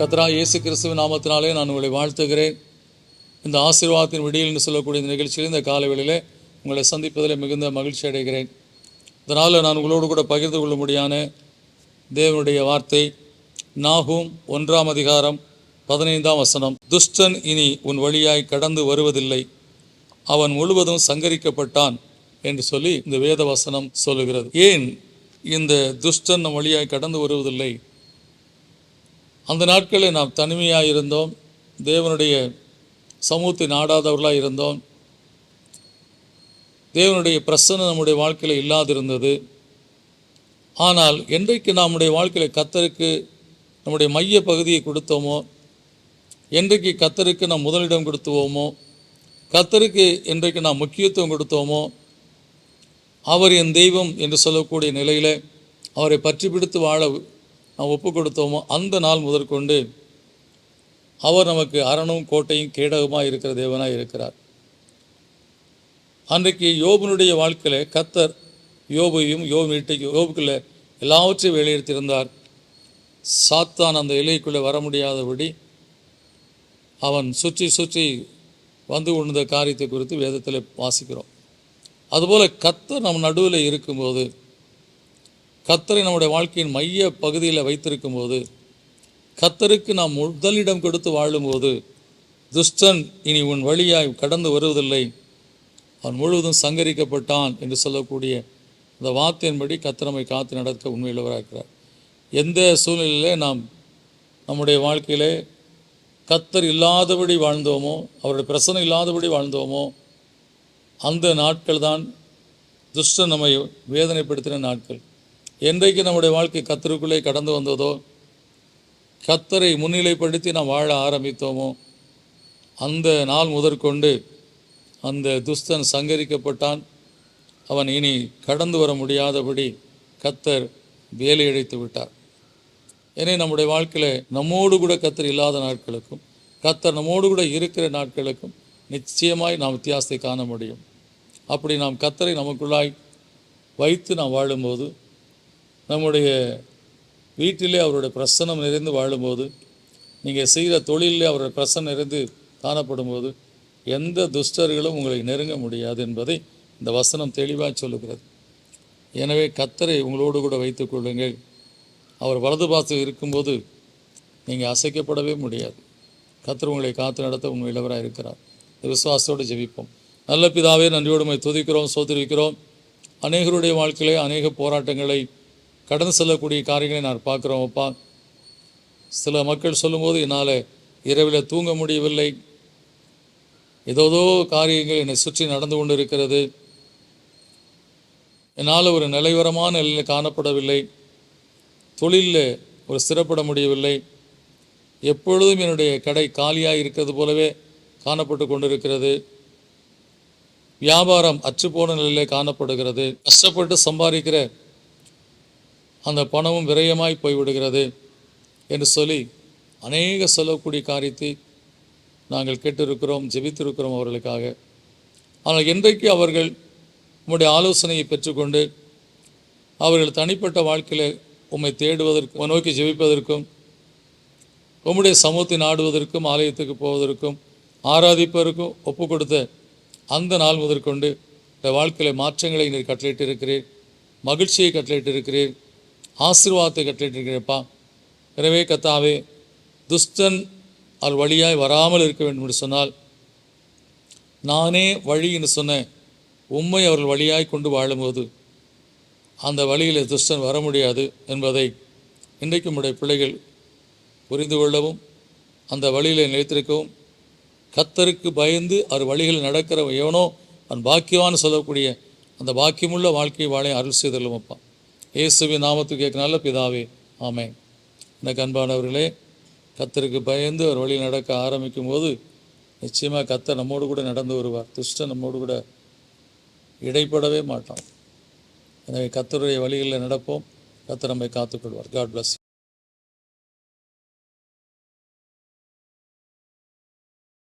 கர்த்தராகிய இயேசு கிறிஸ்துவின் நாமத்தினாலே நான் உங்களை வாழ்த்துகிறேன். இந்த ஆசீர்வாதத்தின் விடியல் என்று சொல்லக்கூடிய இந்த நிகழ்ச்சியில் இந்த காலவெளியிலே உங்களை சந்திப்பதில் மிகுந்த மகிழ்ச்சி அடைகிறேன். இதனால் நான் உங்களோடு கூட பகிர்ந்து கொள்ளும்படியான தேவனுடைய வார்த்தை நாகூம் 1:15 துஷ்டன் இனி உன் வழியாய் கடந்து வருவதில்லை, அவன் முழுவதும் சங்கரிக்கப்பட்டான் என்று சொல்லி இந்த வேத வசனம் சொல்லுகிறது. ஏன் இந்த துஷ்டன் நம் வழியாய் கடந்து வருவதில்லை? அந்த நாட்களில் நாம் தனிமையாக இருந்தோம், தேவனுடைய சமூகத்தை நாடாதவர்களாக இருந்தோம், தேவனுடைய பிரசன்னம் நம்முடைய வாழ்க்கையில் இல்லாதிருந்தது. ஆனால் என்றைக்கு நம்முடைய வாழ்க்கையில் கர்த்தருக்கு நம்முடைய மைய பகுதியை கொடுத்தோமோ, என்றைக்கு கர்த்தருக்கு நாம் முதலிடம் கொடுத்துவோமோ, கர்த்தருக்கு என்றைக்கு நாம் முக்கியத்துவம் கொடுத்தோமோ, அவர் என் தெய்வம் என்று சொல்லக்கூடிய நிலையில் அவரை பற்றி பிடித்து வாழ நாம் ஒப்பு கொடுத்தோமோ, அந்த நாள் முதற்கொண்டு அவர் நமக்கு அரணும் கோட்டையும் கேடகமாக இருக்கிற தேவனாக இருக்கிறார். அன்றைக்கு யோபனுடைய வாழ்க்கையில் கர்த்தர் யோபையும் யோபுக்குள்ளே எல்லாவற்றையும் வெளியெடுத்திருந்தார். சாத்தான் அந்த எல்லைக்குள்ளே வர முடியாதபடி அவன் சுற்றி சுற்றி வந்து கொண்ட காரியத்தை குறித்து வேதத்தில் வாசிக்கிறோம். அதுபோல் கர்த்தர் நம் நடுவில் இருக்கும்போது, கர்த்தரை நம்முடைய வாழ்க்கையின் மைய பகுதியில் வைத்திருக்கும்போது, கர்த்தருக்கு நாம் முதலிடம் கொடுத்து வாழும்போது, துஷ்டன் இனி உன் வழியாய் கடந்து வருவதில்லை, அவன் முழுவதும் சங்கரிக்கப்பட்டான் என்று சொல்லக்கூடிய அந்த வார்த்தையின்படி கர்த்தர் நம்மை காத்து நடக்க உண்மையுள்ளவராக இருக்கிறார். எந்த சூழ்நிலையிலே நாம் நம்முடைய வாழ்க்கையிலே கர்த்தர் இல்லாதபடி வாழ்ந்தோமோ, அவருடைய பிரசன்னம் இல்லாதபடி வாழ்ந்தோமோ, அந்த நாட்கள் தான் துஷ்டன் நம்மை வேதனைப்படுத்தின நாட்கள். என்றைக்கு நம்முடைய வாழ்க்கை கர்த்தருக்குள்ளே கடந்து வந்ததோ, கர்த்தரை முன்னிலைப்படுத்தி நாம் வாழ ஆரம்பித்தோமோ, அந்த நாள் முதற்கொண்டு அந்த துஷ்டன் சங்கரிக்கப்பட்டான். அவன் இனி கடந்து வர முடியாதபடி கர்த்தர் வேலையடைத்து விட்டார். ஏன்னா நம்முடைய வாழ்க்கையில் நம்மோடு கூட கர்த்தர் இல்லாத நாட்களுக்கும் கர்த்தர் நம்மோடு கூட இருக்கிற நாட்களுக்கும் நிச்சயமாய் நாம் வித்தியாசத்தை காண முடியும். அப்படி நாம் கர்த்தரை நமக்குள்ளாய் வைத்து நாம் வாழும்போது, நம்முடைய வீட்டிலே அவருடைய பிரசன்னம் நிறைந்து வாழும்போது, நீங்கள் செய்கிற தொழிலே அவருடைய பிரசன்னம் நிறைந்து காணப்படும்போது, எந்த துஷ்டர்களும் உங்களை நெருங்க முடியாது என்பதை இந்த வசனம் தெளிவாக சொல்லுகிறது. எனவே கர்த்தரை உங்களோடு கூட வைத்துக் கொள்ளுங்கள். அவர் வலது பாசத்தில் இருக்கும்போது நீங்கள் அசைக்கப்படவே முடியாது. கர்த்தர் உங்களை காத்து நடத்த உண்மையிலவராக இருக்கிறார். இந்த விசுவாசத்தோடு ஜெபிப்போம். நல்ல பிதாவே, நன்றியோடு துதிக்கிறோம், சோதரிக்கிறோம். அநேகருடைய வாழ்க்கையிலே அநேக போராட்டங்களை கடந்து செல்லக்கூடிய காரியங்களை நான் பார்க்குறோம் அப்பா. சில மக்கள் சொல்லும்போது என்னால் இரவில் தூங்க முடியவில்லை, ஏதோதோ காரியங்கள் என்னை சுற்றி நடந்து கொண்டு இருக்கிறது, என்னால் ஒரு நிலைவரமான நிலையில் காணப்படவில்லை, தொழிலில் ஒரு ஸ்திரப்பட முடியவில்லை, எப்பொழுதும் என்னுடைய கடை காலியாக இருக்கிறது போலவே காணப்பட்டு கொண்டிருக்கிறது, வியாபாரம் அற்றுப்போன நிலையில் காணப்படுகிறது, கஷ்டப்பட்டு சம்பாதிக்கிற அந்த பணமும் விரயமாய் போய்விடுகிறது என்று சொல்லி அநேக சொல்லக்கூடிய காரியத்தை நாங்கள் கேட்டிருக்கிறோம், ஜெபித்திருக்கிறோம் அவர்களுக்காக. ஆனால் என்றைக்கு அவர்கள் உம்முடைய ஆலோசனையை பெற்றுக்கொண்டு அவர்கள் தனிப்பட்ட வாழ்க்கையில் உம்மை தேடுவதற்கும் நோக்கி ஜெபிப்பதற்கும் உம்முடைய சமூகத்தை நாடுவதற்கும் ஆலயத்துக்கு போவதற்கும் ஆராதிப்பதற்கும் ஒப்பு கொடுத்த அந்த நாள் முதற்கொண்டு இந்த வாழ்க்கையில் மாற்றங்களை நீர் கட்டளையிட்டு இருக்கிறீர், மகிழ்ச்சியை கட்டளையிட்டு இருக்கிறீர், ஆசீர்வாதத்தை கட்டளையிட்டு இருக்கிறேப்பா. எனவே கர்த்தாவே, துஷ்டன் அவர் வழியாய் வராமல் இருக்க வேண்டும் என்று சொன்னால், நானே வழி என்று சொன்ன உம்மை அவர்கள் வழியாய் கொண்டு வாழும்போது அந்த வழியில் துஷ்டன் வர முடியாது என்பதை இன்றைக்கு நம்முடைய பிள்ளைகள் புரிந்து கொள்ளவும், அந்த வழியில் நிலைத்திருக்கவும், கர்த்தருக்கு பயந்து அவர் வழிகளில் நடக்கிற எவனோ அவன் பாக்கியவான்னு சொல்லக்கூடிய அந்த பாக்கியமுள்ள வாழ்க்கையை வாழ அருள் செய்தல்லும் அப்பா. இயேசுவின் நாமத்துக்கு கேட்க நல்ல பிதாவே, ஆமென். எனக்கு அன்பானவர்களே, கர்த்தருக்கு பயந்து அவர் வழியில் நடக்க ஆரம்பிக்கும் போது நிச்சயமாக கர்த்தர் நம்மோடு கூட நடந்து வருவார். துஷ்டன் நம்மோடு கூட இடைப்படவே மாட்டான். எனவே கர்த்தருடைய வழிகளில் நடப்போம். கர்த்தர் நம்மை காத்துக்கொள்வார். God plus.